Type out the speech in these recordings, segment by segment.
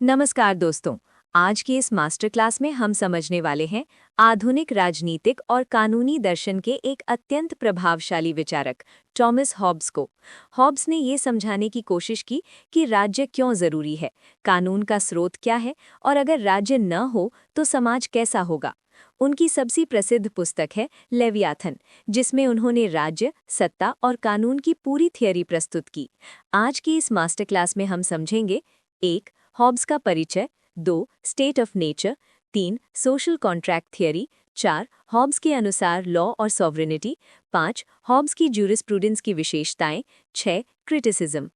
नमस्कार दोस्तों। आज की इस मास्टर क्लास में हम समझने वाले हैं आधुनिक राजनीतिक और कानूनी दर्शन के एक अत्यंत प्रभावशाली विचारक टॉमस हॉब्स को। हॉब्स ने ये समझाने की कोशिश की कि राज्य क्यों जरूरी है, कानून का स्रोत क्या है और अगर राज्य न हो तो समाज कैसा होगा। उनकी सबसे प्रसिद्ध पुस्तक है लेवियाथन, जिसमें उन्होंने राज्य, सत्ता और कानून की पूरी थियरी प्रस्तुत की। आज की इस मास्टर क्लास में हम समझेंगे: 1. हॉब्स का परिचय, 2. State of nature, 3. Social contract theory, 4. Hobbes के अनुसार लॉ और सॉवरेनिटी, 5. हॉब्स की ज्यूरिस्प्रूडेंस की विशेषताएं, 6. क्रिटिसिज्म।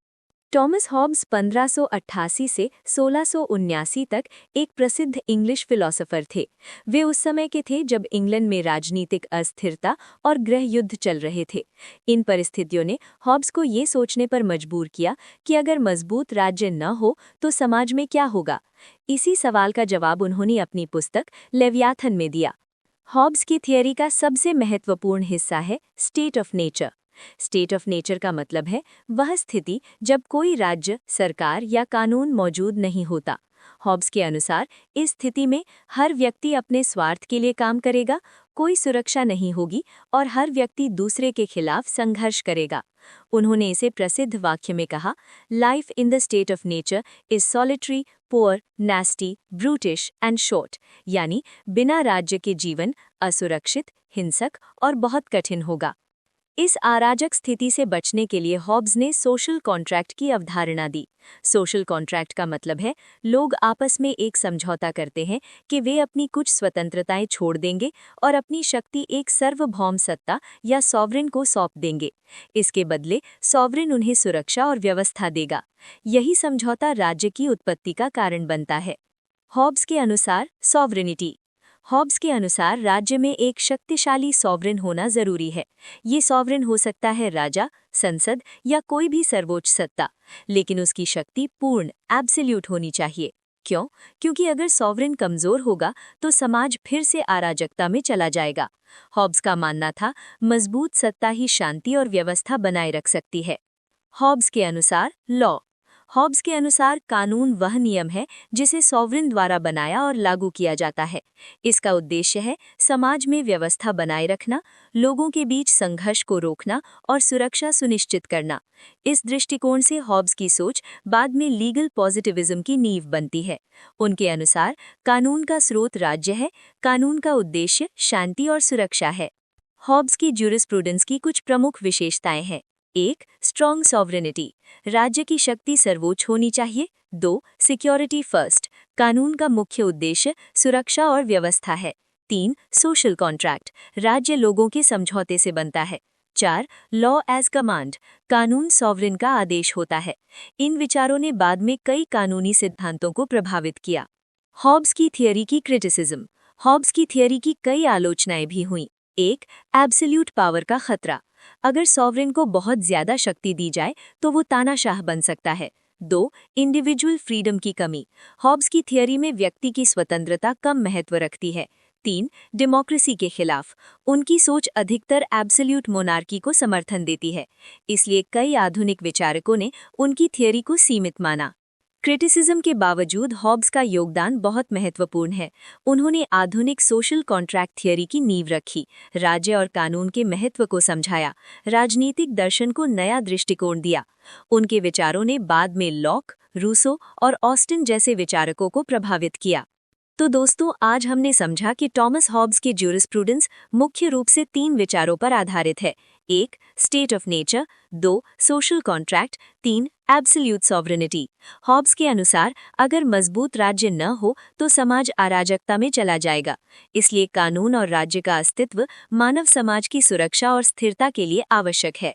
टॉमस हॉब्स 1588 से 1679 तक एक प्रसिद्ध इंग्लिश फिलोसोफर थे। वे उस समय के थे जब इंग्लैंड में राजनीतिक अस्थिरता और गृह युद्ध चल रहे थे। इन परिस्थितियों ने हॉब्स को ये सोचने पर मजबूर किया कि अगर मजबूत राज्य न हो तो समाज में क्या होगा। इसी सवाल का जवाब उन्होंने अपनी पुस्तक लेवियाथन में दिया। हॉब्स की थियरी का सबसे महत्वपूर्ण हिस्सा है state of nature. State of nature का मतलब है वह स्थिति जब कोई राज्य, सरकार या कानून मौजूद नहीं होता। हॉब्स के अनुसार इस स्थिति में हर व्यक्ति अपने स्वार्थ के लिए काम करेगा, कोई सुरक्षा नहीं होगी और हर व्यक्ति दूसरे के खिलाफ संघर्ष करेगा। उन्होंने इसे प्रसिद्ध वाक्य में कहा, life in the state of nature is solitary, poor, nasty, brutish and short, यानी बिना राज्य के जीवन असुरक्षित, हिंसक और बहुत कठिन होगा। इस अराजक स्थिति से बचने के लिए हॉब्स ने सोशल कॉन्ट्रैक्ट की अवधारणा दी। सोशल कॉन्ट्रैक्ट का मतलब है लोग आपस में एक समझौता करते हैं कि वे अपनी कुछ स्वतंत्रताएं छोड़ देंगे और अपनी शक्ति एक सार्वभौम सत्ता या सॉवरेन को सौंप देंगे। इसके बदले सॉवरेन उन्हें सुरक्षा और व्यवस्था देगा। यही समझौता राज्य की उत्पत्ति का कारण बनता है। हॉब्स के अनुसार सॉवरेनिटी। हॉब्स के अनुसार राज्य में एक शक्तिशाली सॉवरेन होना जरूरी है। ये सॉवरेन हो सकता है राजा, संसद या कोई भी सर्वोच्च सत्ता, लेकिन उसकी शक्ति पूर्ण, एब्सोल्यूट होनी चाहिए। क्यों? क्योंकि अगर सॉवरेन कमजोर होगा तो समाज फिर से अराजकता में चला जाएगा। हॉब्स का मानना था मजबूत सत्ता ही शांति और व्यवस्था बनाए रख सकती है। हॉब्स के अनुसार लॉ। हॉब्स के अनुसार कानून वह नियम है जिसे सॉवरेन द्वारा बनाया और लागू किया जाता है। इसका उद्देश्य है समाज में व्यवस्था बनाए रखना, लोगों के बीच संघर्ष को रोकना और सुरक्षा सुनिश्चित करना। इस दृष्टिकोण से हॉब्स की सोच बाद में लीगल पॉजिटिविज्म की नींव बनती है। उनके अनुसार कानून का स्रोत राज्य है, कानून का उद्देश्य शांति और सुरक्षा है। हॉब्स की ज्यूरिस्प्रूडेंस की कुछ प्रमुख विशेषताएं हैं। 1. स्ट्रॉन्ग सॉवरेनिटी, राज्य की शक्ति सर्वोच्च होनी चाहिए। 2. सिक्योरिटी फर्स्ट, कानून का मुख्य उद्देश्य सुरक्षा और व्यवस्था है। 3. सोशल कॉन्ट्रैक्ट, राज्य लोगों के समझौते से बनता है। 4. लॉ एज कमांड, कानून सॉवरेन का आदेश होता है। इन विचारों ने बाद में कई कानूनी सिद्धांतों को प्रभावित किया। हॉब्स की थियरी की क्रिटिसिज्म। हॉब्स की थियरी की कई आलोचनाएं भी हुईं। 1. एब्सोल्यूट पावर का खतरा, अगर सॉवरेन को बहुत ज्यादा शक्ति दी जाए तो वो तानाशाह बन सकता है। 2. इंडिविजुअल फ्रीडम की कमी, हॉब्स की थियरी में व्यक्ति की स्वतंत्रता कम महत्व रखती है। 3. डेमोक्रेसी के खिलाफ, उनकी सोच अधिकतर एब्सोल्यूट मोनार्की को समर्थन देती है, इसलिए कई आधुनिक विचारकों ने उनकी थियरी को सीमित माना। क्रिटिसिज्म के बावजूद हॉब्स का योगदान बहुत महत्वपूर्ण है। उन्होंने आधुनिक सोशल कॉन्ट्रैक्ट थियरी की नींव रखी, राज्य और कानून के महत्व को समझाया, राजनीतिक दर्शन को नया दृष्टिकोण दिया। उनके विचारों ने बाद में लॉक, रूसो और ऑस्टिन जैसे विचारकों को प्रभावित किया। तो दोस्तों, आज हमने समझा कि टॉमस हॉब्स की ज्यूरिस्प्रूडेंस मुख्य रूप से 3 विचारों पर आधारित है। 1. State of nature, 2. Social contract, 3. Absolute sovereignty. Hobbes के अनुसार अगर मजबूत राज्य न हो तो समाज अराजकता में चला जाएगा, इसलिए कानून और राज्य का अस्तित्व मानव समाज की सुरक्षा और स्थिरता के लिए आवश्यक है।